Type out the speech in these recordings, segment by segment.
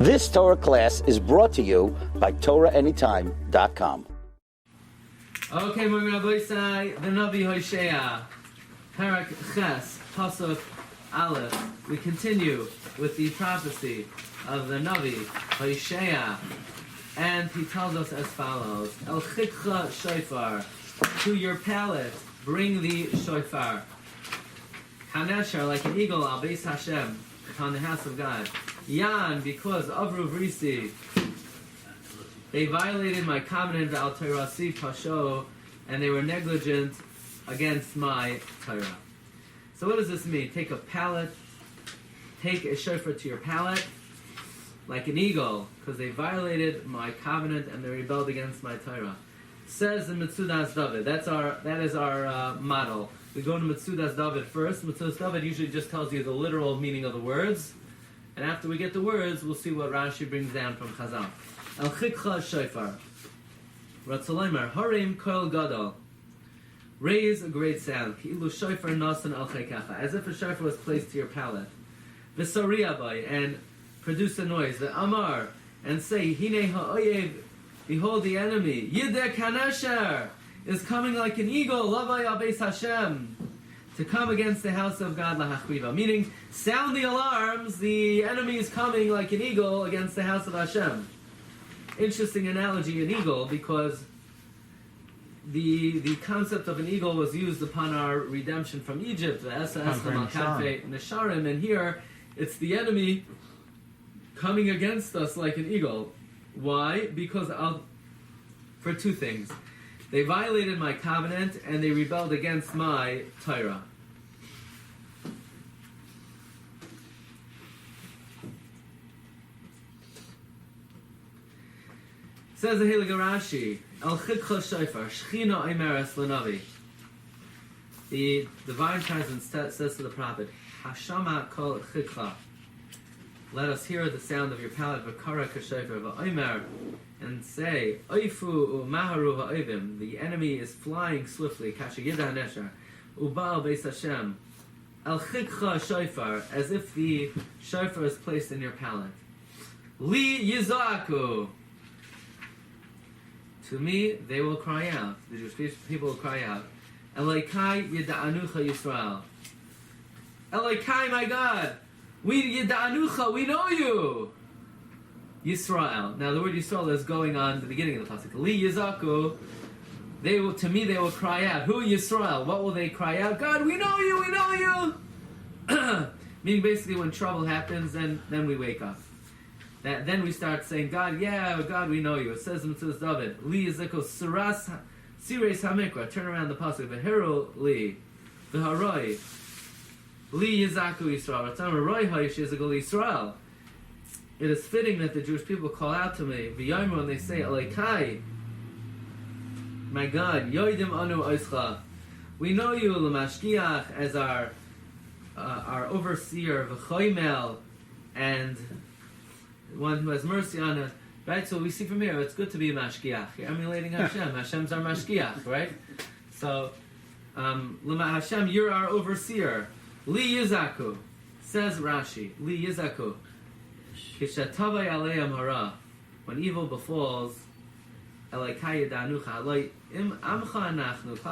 This Torah class is brought to you by TorahAnytime.com. Okay, my Rabbi say the Navi Hoshea, Parak Ches, Pasuk Aleph. We continue with the prophecy of the Navi Hoshea, and he tells us as follows: El Chikcha Shofar, to your palate bring the shofar. Haneshar, like an eagle, al Beis Hashem, upon the house of God. Yan, because Avru Vrisi, they violated my covenant, Al Torasi Pasho, and they were negligent against my Torah. So what does this mean? Take a pallet, take a shofar to your palate, like an eagle, because they violated my covenant and they rebelled against my Torah. Says the Metzudas David. That is our model. We go to Metzudas David first. Metzudas David usually just tells you the literal meaning of the words, and after we get the words, we'll see what Rashi brings down from Chazal. El Chikcha Shofar. Ratzalaymar Harim Kol Gadol. Raise a great sound. Ki'ilu Shofar Nasan Al Chikacha. As if a shofar was placed to your palate. V'sariyabai, and produce a noise. The Amar, and say, Hine ha'oyev, behold the enemy. Yideh Kanesher is coming like an eagle. Lavai al Beis Hashem, to come against the house of God, lahachriva. Meaning, sound the alarms, the enemy is coming like an eagle against the house of Hashem. Interesting analogy, an eagle, because the concept of an eagle was used upon our redemption from Egypt, the Esa Eslam al-Kafe Nesharim, and here, it's the enemy coming against us like an eagle. Why? Because for two things. They violated my covenant and they rebelled against my Torah. Says the Heilige Rashi, El Chikcha Shofar, Shechina Omeres L'Navi. The divine presence says to the prophet, Hashama Kol Chikcha. Let us hear the sound of your palate, V'kara K'Shofar, V'Omer, and say, Oifu U'maharu Ha'ovim, the enemy is flying swiftly, Kasha Yideh HaNesher, U'Ba'al Beis Hashem, El Chikcha Shofar, as if the shofar is placed in your palate. Li Yizaku. To me, they will cry out. The Jewish people will cry out. Elokai Yida'anucha Yisrael. Elokai, my God, we Yida'anucha, we know you. Yisrael. Now the word Yisrael is going on at the beginning of the pasuk. Li Yizaku. To me, they will cry out. Who Yisrael? What will they cry out? God, we know you, we know you. Meaning basically when trouble happens, then we wake up. Then we start saying, God, we know you. It says in Metzudas David, Li Yizaku Siras Sires Hamikra. Turn around the pasuk. V'hiru Li. V'haroi. Li Yizaku Yisrael. Ratzam Roi Hayish Yizaku Yisrael. It is fitting that the Jewish people call out to me, v'yomer, and they say, Elokai, my God, yoidim anu oischa. We know you, l'mashkiach, as our overseer, v'choimel, and one who has mercy on us. Right, so we see from here, it's good to be a mashkiach. You're emulating Hashem. Hashem's our mashkiach, right? So, Hashem, you're our overseer. Li yizaku, says Rashi, li yizaku. When evil befalls, Klal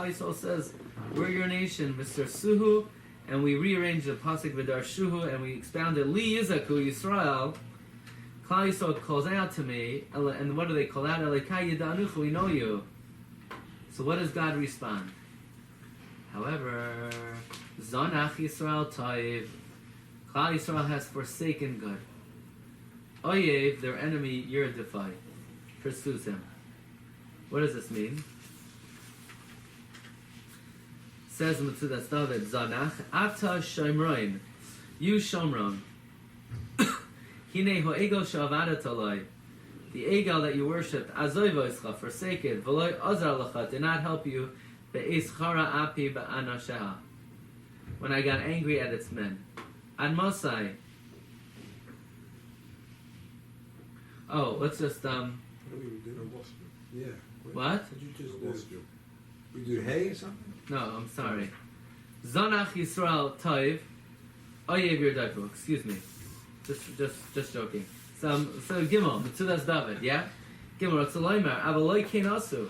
Yisrael says, we're your nation, Mr. Suhu, and we rearrange the pasuk V'dar Shuhu, and we expound it, Li Yizaku Yisrael. Klal Yisrael calls out to me, and what do they call out? We know you. So what does God respond? However, Zanach Yisrael Taiv, Klal Yisrael has forsaken good. Oyev, their enemy, Yerdifai, pursues him. What does this mean? Says in Metzudas David, Zanach, Ata Shomroin, you Shomron. Hine ho'egel she'avadat alai, the egel that you worshipped, azoivoischa, forsaken, v'loi azar lecha, did not help you, be'es chara api ba'anasheha, when I got angry at its men. Ad Mosai. Oh, let's just We did a wasp. Yeah. What? Did you just wasp? We did hay or something? No, I'm sorry. Zanach Yisrael Toiv. Oyev Yerdaifu. Excuse me. Just joking. So Gimel, Metzudas David, yeah? Gimel, Ratzaloimer, Avaloi Kenasu.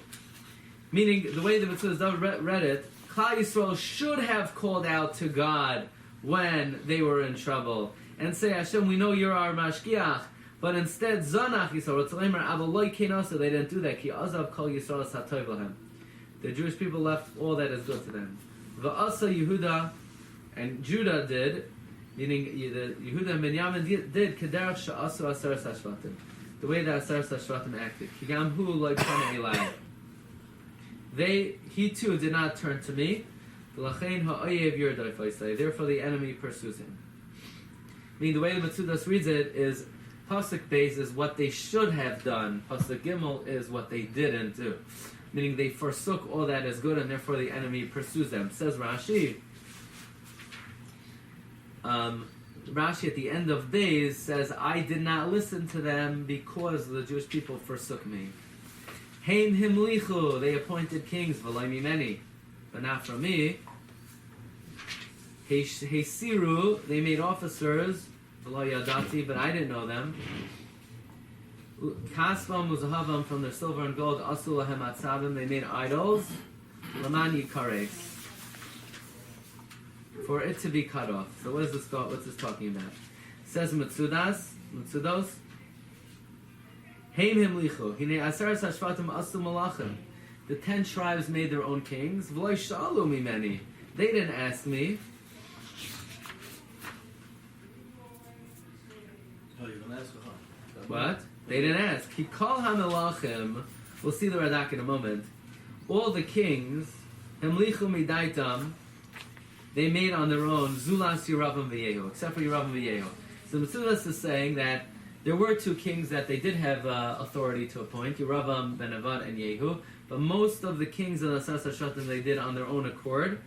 Meaning, the way the Metzudas David read it, Klal Yisrael should have called out to God when they were in trouble and say, Hashem, we know you're our Mashgiach, but instead, Zanach Yisrael, Ratzaloimer, Avaloi Kenasu, they didn't do that. Ki Azav Kol Yisrael Satov Lahem. The Jewish people left all that is good to them. Va'asa Yehuda, and Judah did, meaning Yehuda and Benjamin did Kederach Sha'asu Asar Sashvatim, the way that Asar Sashvatim acted. Kigam Hu Loi Pana Elai. He too did not turn to me. V'lachein ha'oyev yerdoi faisai. Therefore the enemy pursues him. Meaning the way the Metzudas reads it is, Pasuk Beis is what they should have done. Pasuk Gimel is what they didn't do. Meaning they forsook all that is good and therefore the enemy pursues them. Says Rashi, Rashi at the end of Beis says, I did not listen to them because the Jewish people forsook me. Hein himlichu, they appointed kings, v'loi mimeni, but not from me. Heisiru, they made officers, v'loi yadati, but I didn't know them. Kasvam uzahavam, from their silver and gold, asu lahem atzavim, they made idols, laman yikares, for it to be cut off. So what's this talking about? It says Metzudos, Heim himlichu, hine asar sashvatim asu malachim. The 10 tribes made their own kings. V'loi shalu mimeni. They didn't ask me. What? They didn't ask. He called Hamelachim. We'll see the Radak in a moment. All the kings, Hemlichu midaitam, they made on their own Zulas Yeravam v'Yehu, except for Yeravam v'Yehu. So Metzudas is saying that there were 2 kings that they did have authority to appoint, Yeravam ben Avad and Yehu, but most of the kings of the Asas HaShatim they did on their own accord.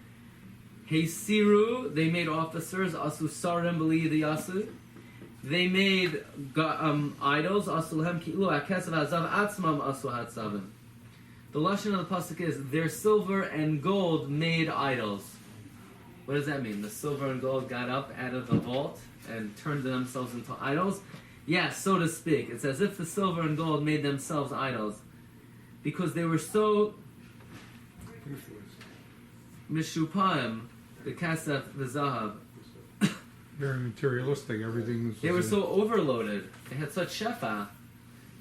Heisiru, they made officers, Asu Sarim b'li the Yasu. They made idols, Asulahem ki'lu akesav hazav atzmam asu hatzavim. The lashon of the pasuk is, their silver and gold made idols. What does that mean? The silver and gold got up out of the vault and turned themselves into idols? Yes, so to speak. It's as if the silver and gold made themselves idols. Because they were so mishupaim, the kasef, the zahav. Very materialistic, everything was... They were so overloaded. They had such shefa.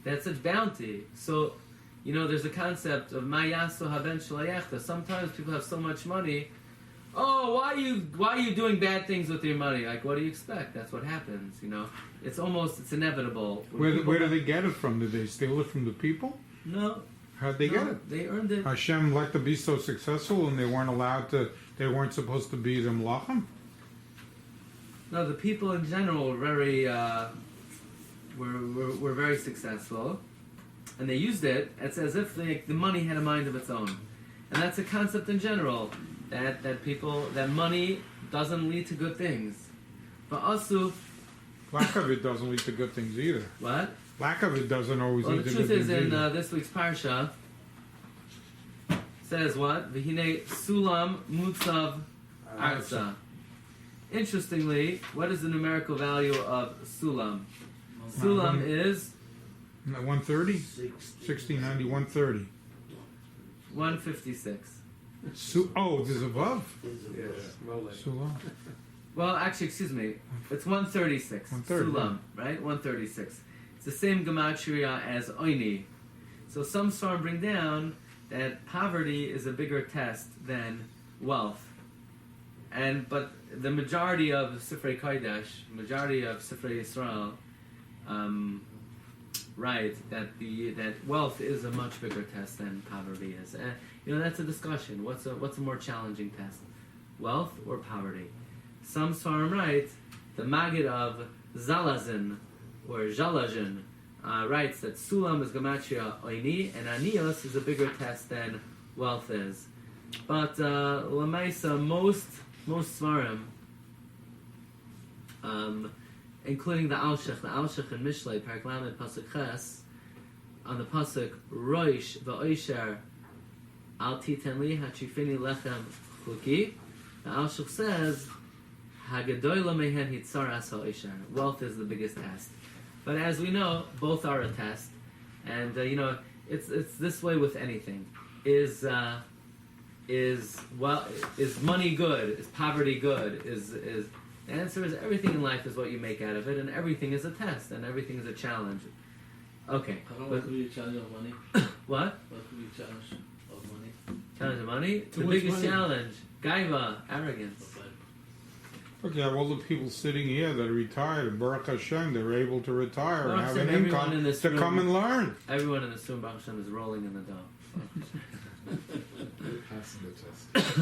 They had such bounty. So, there's a concept of mayasu haben shalayachta. Sometimes people have so much money. Oh, why are you doing bad things with your money? Like, what do you expect? That's what happens, It's inevitable. Where do they get it from? Did they steal it from the people? No. How'd they get it? They earned it. Hashem let them be so successful and they weren't supposed to be the Malachim? No, the people in general were very, were very successful. And they used it. It's as if the money had a mind of its own. And that's a concept in general. That money doesn't lead to good things. But also, lack of it doesn't lead to good things either. What? Lack of it doesn't always lead to good things the truth is, in either. this week's Parsha, says what? V'hinei sulam mutzav arza. Interestingly, what is the numerical value of sulam? Sulam is 130? 1690, 130. 156. There's above? Yes. Sulam. Well, actually, excuse me. It's 136. 130. Sulam, right? 136. It's the same gematria as oini. So some Sfarim bring down that poverty is a bigger test than wealth. But the majority of Sifrei Kodesh, majority of Sifrei Yisrael, write that wealth is a much bigger test than poverty is. That's a discussion. What's a more challenging test, wealth or poverty? Some Sfarim write, the Maggid of Zalazin or Zalazin writes that Sulam is gematria oini and Anios is a bigger test than wealth is. But Lamaisa, most Svarim, including the Alshech in Mishlei, Parak Lamed, Pasuk Ches, on the Pasuk Roish v'Oisher Al Titen Li Hachifini Lechem Chuki, the Alshech says, Hagadoyla Mehen Hitzaras HaOisher. Wealth is the biggest test. But as we know, both are a test, and it's this way with anything. Is money good? Is poverty good? Is the answer is everything in life is what you make out of it, and everything is a test, and everything is a challenge. Okay. What could be a challenge of money? What? What could be a challenge of money? Challenge of money? Too The much biggest money. challenge. Gaiva, arrogance. Look, you have all the people sitting here that are retired, and Baruch Hashem, they're able to retire Baruch and have Hashem, an everyone income in this to room- come and learn. Everyone in this room, Baruch Hashem, is rolling in the dough. Passing the test.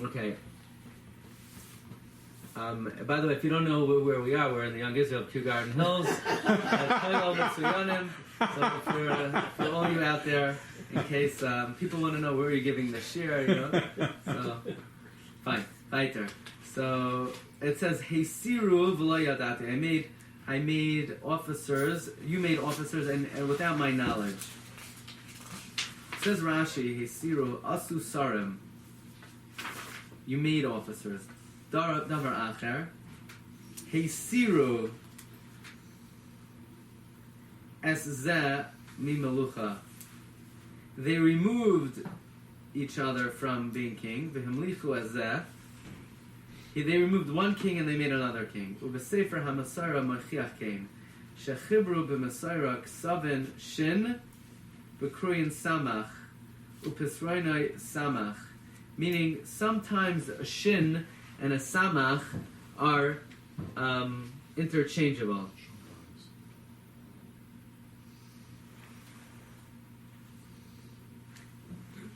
Okay. By the way, if you don't know where we are, we're in the Young Israel, Kew Garden Hills. Koil Mitsuyanim. So for all you out there, in case people want to know where you're giving the shiur, So, fine, weiter. So it says, Hesiru v'lo yadati. I made officers. You made officers, and without my knowledge. It says Rashi, Hesiru asu sarim. You made officers. Davar acher. Hesiru es zeh mi melucha. They removed each other from being king. V'himlichu es zeh. They removed one king and they made another king. Ubesefer hamasara machiach came. Shechibru b'masara ksavin shin b'kruyin samach upisroinoi samach. Meaning, sometimes a shin and a samach are interchangeable.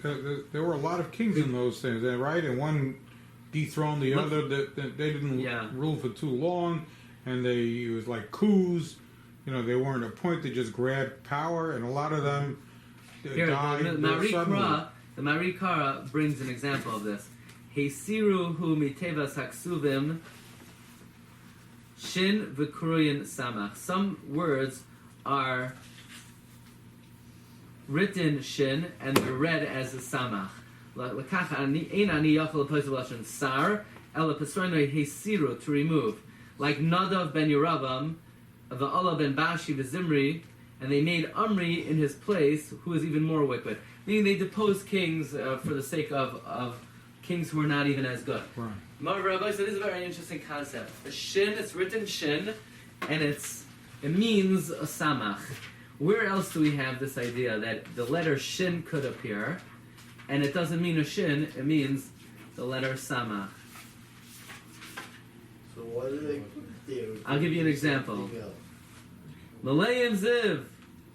There were a lot of kings in those things, right? And one dethroned the other. They didn't rule for too long, and it was like coups. They weren't appointed; they just grabbed power, and a lot of them died suddenly. The Marikara brings an example of this. Hesiru hu mitevas haksuvim shin v'kruyin samach. Some words are written shin and they're read as a samach. Sar ela pesroinoi hesiru, to remove. Like Nadav ben Yeravam, Va'ala ben Bashi v'Zimri, and they made Omri in his place, who is even more wicked. Meaning they deposed kings for the sake of kings who were not even as good. Right. Rabbi said this is a very interesting concept. A shin, it's written shin, and it means a samach. Where else do we have this idea that the letter shin could appear, and it doesn't mean a shin, it means the letter samach? So what do they put there? I'll give you an example. Malayim ziv,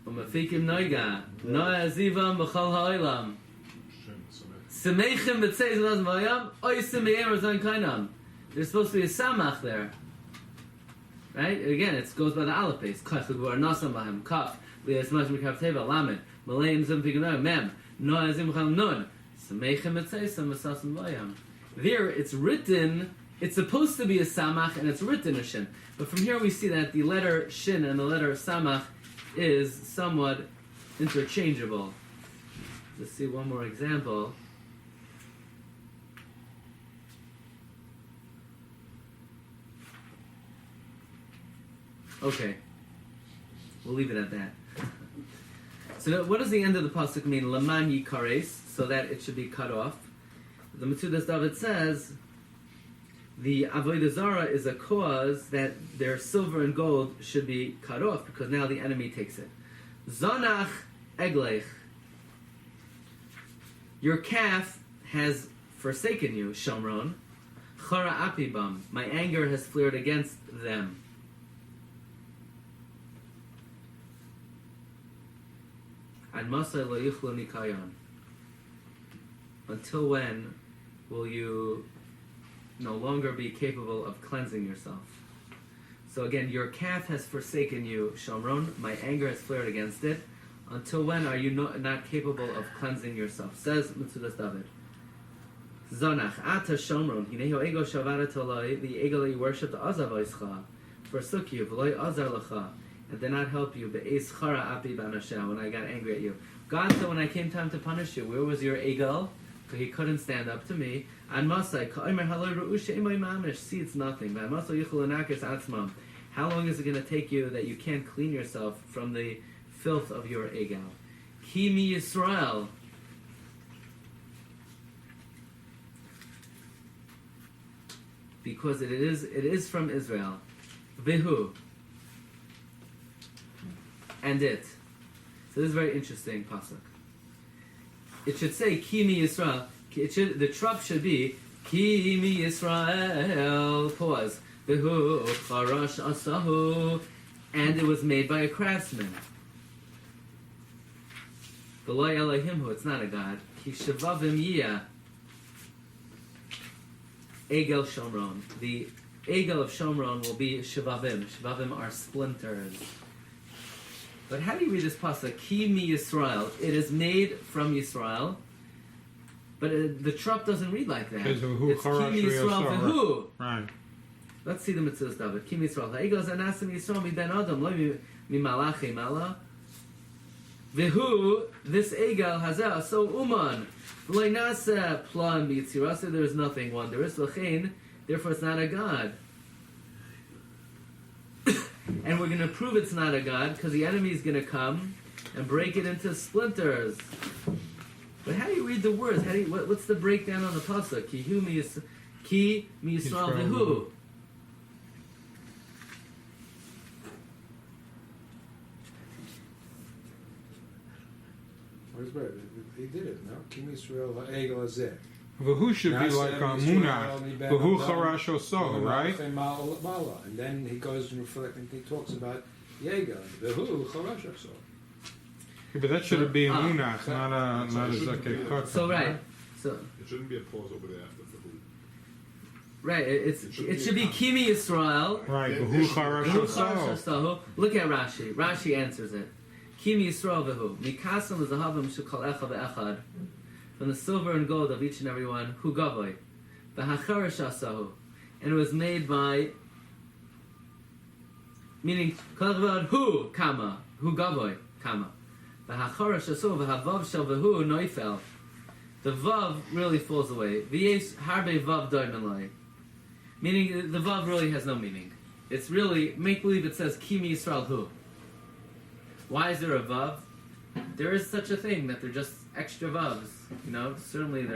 umafikim noiga, noa zivam b'chol ha'olam. Semeichem b'tzei zilaz v'ayam, oisim b'yem razan kainam. There's supposed to be a samach there. Right? Again, it goes by the aleph base. Kach l'gvar nasam b'hem, kaf, li'es mash mikav teva, lamed, malayim ziv fikim noiga, mem, noa zim b'chol nun, semeichem b'tzei sam b'sasam v'ayam. There, it's written, it's supposed to be a samach, and it's written a shin. But from here we see that the letter shin and the letter samach is somewhat interchangeable. Let's see one more example. Okay, we'll leave it at that. So what does the end of the pasuk mean? Laman yikares, so that it should be cut off. The Metzudas David says the Avodah Zarah is a cause that their silver and gold should be cut off because now the enemy takes it. Zonach eglech, your calf has forsaken you, Shomron. Chara apibam, my anger has flared against them. Ad masai lo yichlu nikayon. Until when will you no longer be capable of cleansing yourself? So again, your calf has forsaken you, Shomron. My anger has flared against it. Until when are you not capable of cleansing yourself? Says Metzudas David. Zonach, ata Shomron, hineho ego shavara toloi, the ego that you worshipped, azavoischa, forsook you, v'loi azar lecha, and did not help you, be'ez chara api banashah, when I got angry at you. God said, when I came time to punish you, where was your ego? Because he couldn't stand up to me. And Masai, Ka'omer haloi ra'u she'emoi mamish, see it's nothing. V'an Masai yichul anakis atzmam. How long is it going to take you that you can't clean yourself from the filth of your egal? Ki mi Yisrael. Because it is from Israel. Vihu. And it. So this is very interesting pasuk. It should say Ki mi Yisrael. The trop should be Ki mi Yisrael. Pause. Vihu charash asahu. And it was made by a craftsman. V'lo Elohimhu. It's not a god. Ki shavavim yiyah. Egel Shomron. The Egel of Shomron will be Shavavim. Shavavim are splinters. But how do you read this pasuk? Ki mi Yisrael. It is made from Yisrael. But the trop doesn't read like that. It's Ki mi Yisrael v'hu. Right. Let's see the mitzvahs, David. Ki mi Yisrael. Ha'egel zanasim Yisrael mi ben Adam. Lo mi malachi mala. V'hu, this Egel hazeh so uman. There is nothing wondrous. Therefore, it's not a god. And we're going to prove it's not a god because the enemy is going to come and break it into splinters. But how do you read the words? What's the breakdown on the pasuk? Ki mi Yisrael v'hu. Where's where? He did it, no? Kim Yisrael ha'egel hazeh. V'hu should be like a munach. V'hu charash oso, right? And then he goes and reflects and he talks about Yegel. V'hu charash oso. Yeah, but that should be a munach, not a zakeh kot. So right. So it shouldn't be a pause over there after the who. Right. It should be Ki mi Yisrael. Right. V'hu charash oso. Look at Rashi. Rashi answers it. Ki mi Yisrael v'hu. Mikasam v'zahavim shekol echad ve'echad. From the silver and gold of each and every one. Hu gavoy. V'hacharash asahu. And it was made by... Meaning, kol echad hu kama. Hu gavoy kama. V'hacharash asahu v'havav shel v'hu noifel. The vav really falls away. V'yesh harbe vav doimelai. Meaning, the vav really has no meaning. It's really, make believe it says Ki mi Yisrael hu. Why is there a vav? There is such a thing that they're just extra vavs. Certainly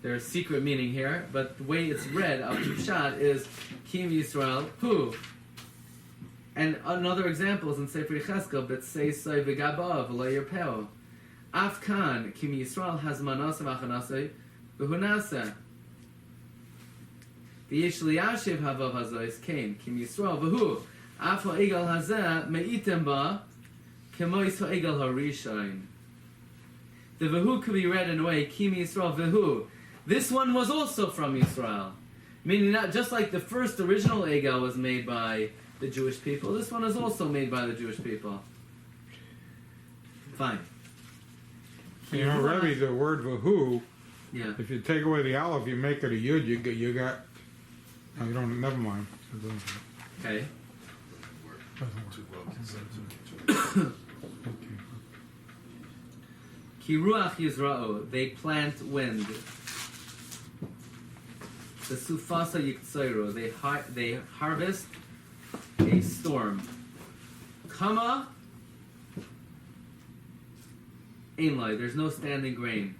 there's secret meaning here, but the way it's read, al pshat, is Ki mi Yisrael hu. And another example is in Sefer Yechezkel, but say soy v'gabav v'lo yerpeo. Afkan Ki mi Yisrael has manasa v'achanasa v'hunasa. V'yesh liyashiv havav hazois kain Ki mi Yisrael v'hu. Af ha'egel hazeh me'item ba. The Vehu could be read in a way, Ki mi Yisrael Vehu. This one was also from Yisrael. Meaning not just like the first original Egel was made by the Jewish people, this one is also made by the Jewish people. Fine. Rabbi, the word Vehu, yeah. If you take away the aleph, you make it a yud, you got, you don't, never mind. Okay. Ki ruach yizra'u, they plant wind. The sufasa yiktsoiru, they harvest a storm. Kama einloi, there's no standing grain.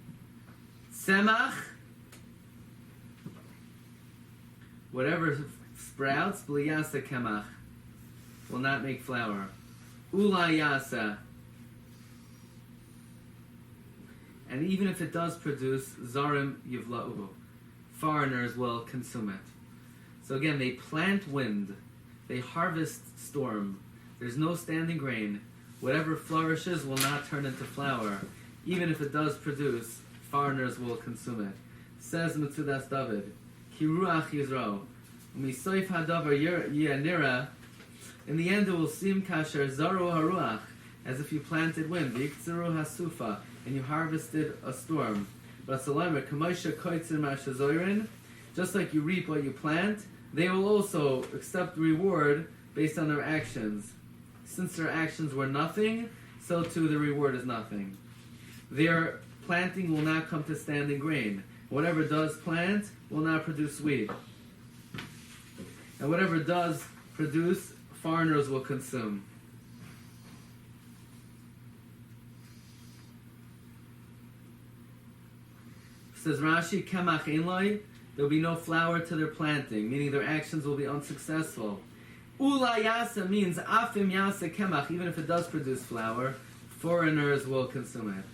Semach, whatever sprouts, bliyasa kemach, will not make flour. Ulayasa. And even if it does produce, zarim yivla'uhu, foreigners will consume it. So again, they plant wind, they harvest storm. There's no standing grain. Whatever flourishes will not turn into flour. Even if it does produce, foreigners will consume it. Says Mitzudas David, Ki ruach yizro, u'misoif hadavar yi'anira. In the end, it will seem kasher zaru haruach, as if you planted wind, v'yiktzeru hasufa, and you harvested a storm. But Salamer, Kamasha Koitzin Mashazoirin, just like you reap what you plant, they will also accept reward based on their actions. Since their actions were nothing, so too the reward is nothing. Their planting will not come to standing grain. Whatever does plant will not produce wheat. And whatever does produce, foreigners will consume. Says Rashi, Kemach Einloi, there will be no flour to their planting, meaning their actions will be unsuccessful. Ula Yasa means Afim Yasa Kemach, even if it does produce flour, foreigners will consume it.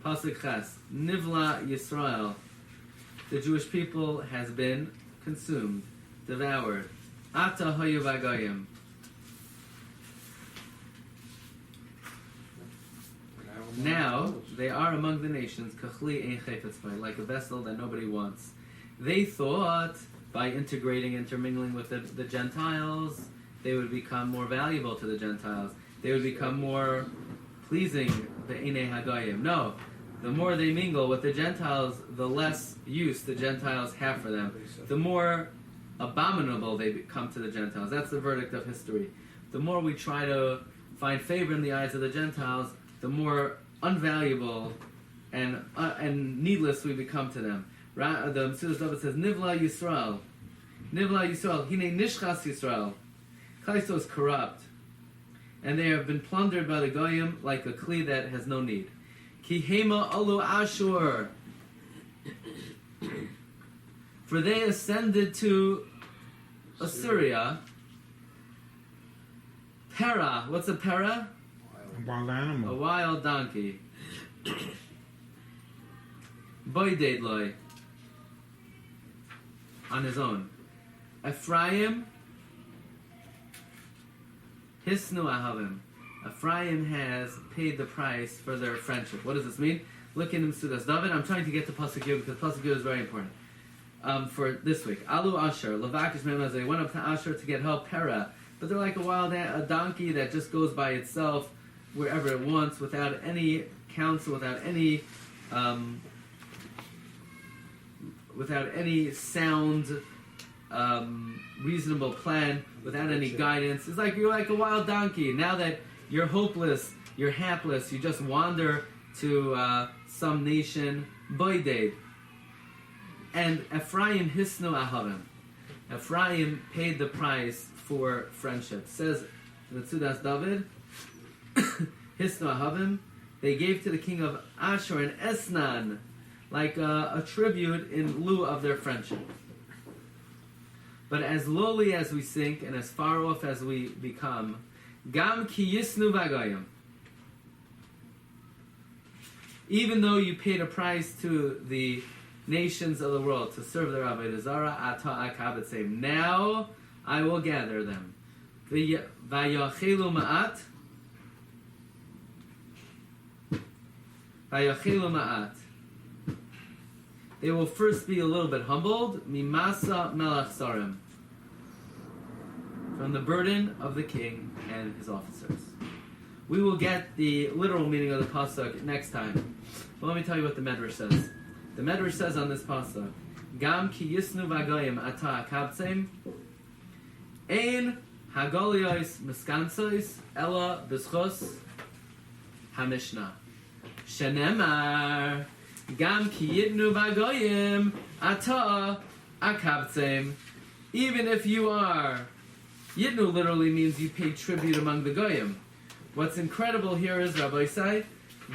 Pasuk Ches, Nivla Yisrael, the Jewish people has been consumed, devoured. Ata Hayu Vagayim. Now they are among the nations, kachli ein chayfetz b'ay, like a vessel that nobody wants. They thought by integrating, intermingling with the Gentiles, they would become more valuable to the Gentiles. They would become more pleasing the Einei Hagayim. No, the more they mingle with the Gentiles, the less use the Gentiles have for them. The more abominable they become to the Gentiles. That's the verdict of history. The more we try to find favor in the eyes of the Gentiles, the more unvaluable and needless we become to them. The Mesilas David says, Nivla Yisrael. Nivla Yisrael. Hine Nishchas Yisrael. Klaisto is corrupt. And they have been plundered by the Goyim like a kli that has no need. Ki Hema Alu Ashur. For they ascended to Assyria. Pera. What's a pera? A wild animal. A wild donkey. Boyded loy. On his own. Ephraim. Hisnu ahavim. Ephraim has paid the price for their friendship. What does this mean? Look in Mesilas David. I'm trying to get to Pasuk Yud because Pasuk Yud is very important. For this week. Alu Asher. Levakish Memaz. They went up to Asher to get help. Pera. But they're like a donkey that just goes by itself wherever it wants, without any counsel, without any sound, reasonable plan, without any guidance. It's like you're like a wild donkey. Now that you're hopeless, you're hapless, you just wander to some nation, boyded. And Ephraim hisnu ahavim. Ephraim paid the price for friendship. Says the Tzudas David, Hisnu ahavim, they gave to the king of Ashur an esnan, like a tribute in lieu of their friendship. But as lowly as we sink and as far off as we become, gam ki yisnu v'agayim. Even though you paid a price to the nations of the world to serve their Avodah Zarah, ata akabetzem. Now I will gather them. Vayachelu ma'at. Vayachelu ma'at. They will first be a little bit humbled. Mimasa melach sarim. From the burden of the king and his officers. We will get the literal meaning of the pasuk next time. But let me tell you what the Medrash says. The Medrash says on this pasuk, Gam ki yisnu v'agayim ata akabtzem, ein hagoliyos miskansois ela b'schos hamishna. Shenemar, Gam ki yitnu v'agayim ata akabtzem. Even if you are, yitnu literally means you pay tribute among the goyim. What's incredible here is, Rabbi say,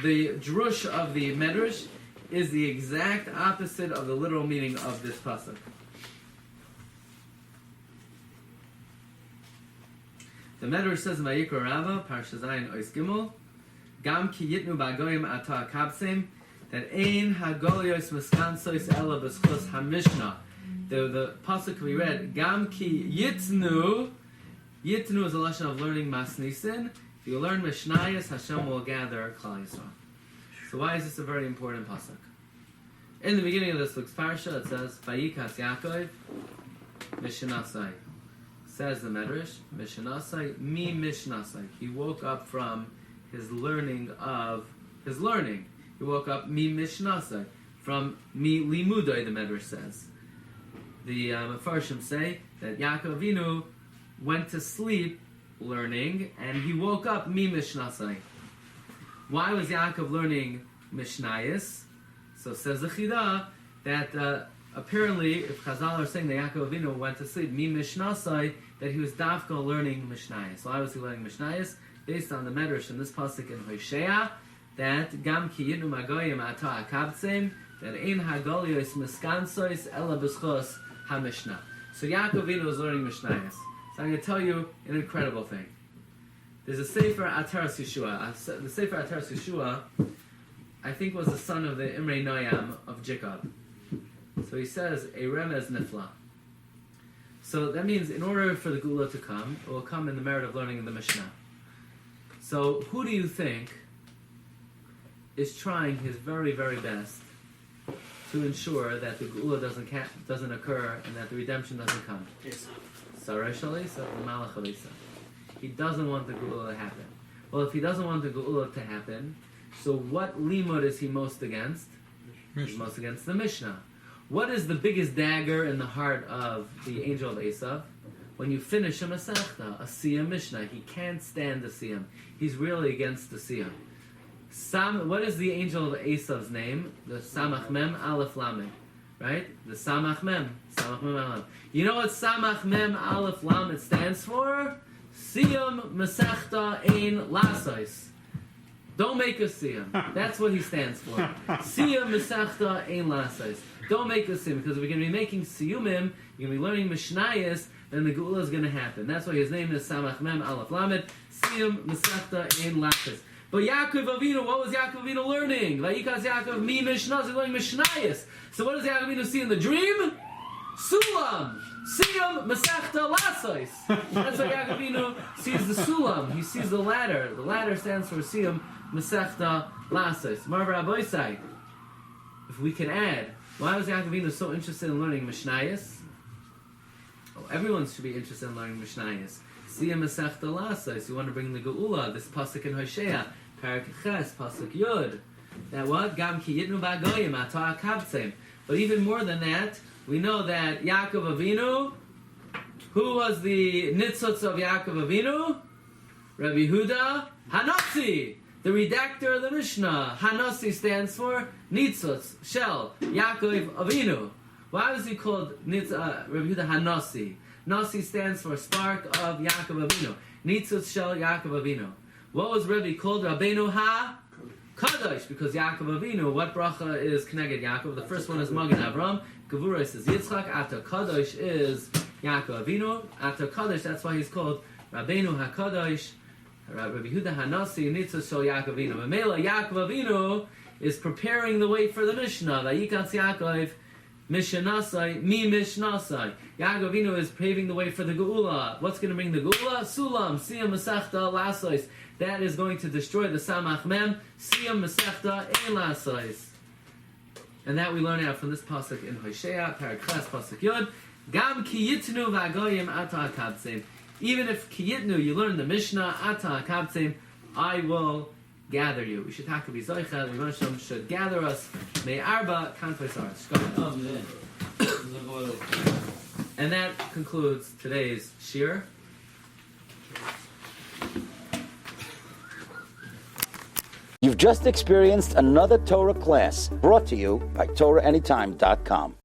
the drush of the Medrash is the exact opposite of the literal meaning of this pasuk. The Medrash says in Vayikra Rabbah, Parsha Zayin Ois Gimel, Gam ki yitnu b'agoyim ata akabtzem, that ein hagolios miskansois ela b'schos hamishna. The pasuk we read, Gam ki yitnu. Yitnu is a lesson of learning masnisin. If you learn Mishnayos, Hashem will gather Klal Yisrael. So why is this a very important pasuk? In the beginning of this week's Parsha, it says, Vayikas Yaakov, Mishnasai. Says the Medrash, Mishnasai, mi Mishnasai. He woke up from his learning. He woke up mi Mishnasai. From mi Limudai, the Medrash says. The Mefarshim say that Yaakov Avinu went to sleep learning, and he woke up mi Mishnasai. Why was Yaakov learning Mishnayos? So says the Chidah, that apparently, if Chazal are saying that Yaakov Avinu went to sleep, mi Mishnasai, that he was dafka learning Mishnayos. Why was he learning Mishnayos? Based on the medrash in this pasuk in Hoshea, that gam ki yidnu magoyim ata akabtzim, that ein hagolios miskansois ela b'schos ha-Mishnah. So Yaakov Avinu was learning Mishnayos. So I'm going to tell you an incredible thing. There's a Sefer Ataras Yeshua. The Sefer Ataras Yeshua, I think, was the son of the Imrei Noyam of Jacob. So he says, a remez nifla. So that means in order for the Gula to come, it will come in the merit of learning the Mishnah. So who do you think is trying his very, very best to ensure that the Gula doesn't occur and that the redemption doesn't come? Sarah Shalisa, the Malach Alisa. He doesn't want the Gula to happen. Well, if he doesn't want the Gula to happen, so what limud is he most against? He's most against the Mishnah. What is the biggest dagger in the heart of the angel of Esav? When you finish a Masechta, a Siyam Mishnah, he can't stand the Siyam. He's really against the Siyam. What is the angel of Esav's name? The Samach Mem Aleph Lamed. Right? The Samach Mem. Samach Mem Aleph. You know what Samach Mem Aleph Lamed stands for? Siyam Masechta Ein Lasais. Don't make a Siyam. That's what he stands for. Siyam Masechta Ein Lasais. Don't make a Siyam, because if we're going to be making Siyumim, you're going to be learning Mishnayos, then the Geula is going to happen. That's why his name is Samach Mem Aleph Lamed. Siyam Masechta Ein Lasais. But Yaakov Avinu, what was Yaakov Avinu learning? Vayikas Yaakov mi Mishnah, he's learning Mishnayos. So what does Yaakov Avinu see in the dream? Sulam. Siyam Masechta Lasais. That's why Yaakov Avinu sees the Sulam. He sees the ladder. The ladder stands for Siyam Masechta Lasais. Rabbi say, if we can add, why was Yaakov Avinu so interested in learning Mishnayos? Oh, everyone should be interested in learning Mishnayos. Siyam Masechta Lasais. You want to bring the Geula, this pasuk in Hoshea, Parak Ches, pasuk Yud. That what? Gam ki yitnu ba'goyim ata akabtzim. But even more than that, we know that Yaakov Avinu, who was the nitzutz of Yaakov Avinu? Rabbi Huda Hanasi, the redactor of the Mishnah. Hanasi stands for nitzutz, shell, Yaakov Avinu. Why was he called Rabbi Huda Hanasi? Nasi stands for spark of Yaakov Avinu. Nitzutz shell Yaakov Avinu. What was Rabbi called? Rabbeinu Ha Kadosh, because Yaakov Avinu, what bracha is connected Yaakov? The first one is Magen Avram. Gevuros is Yitzchak. After Kadosh is Yaakov Avinu. After Kadosh, that's why he's called Rabbeinu HaKadosh. Rabbi Yehuda Hanasi Nitzos Shel Yaakov Avinu. Mamela Yaakov Avinu is preparing the way for the Mishnah. Vayikas Yaakov Mishnasai Mi Mishnasai. Yaakov Avinu is paving the way for the Geula. What's going to bring the Geula? Sulam Siyam Masechta Lasais. That is going to destroy the Samach Mem Siyam Masechta Ein Lasais. And that we learn out from this pasuk in Hoshea, Parak Ches, pasuk Yud. Gam ki yitnu v'agoyim ata akabtzim. Even if ki yitnu, you learn the Mishnah, ata akabtzim, I will gather you. We should talk to Zoicha, the Rebbe should gather us. May arba kanfei saras. And that concludes today's Shiur. You've just experienced another Torah class brought to you by TorahAnytime.com.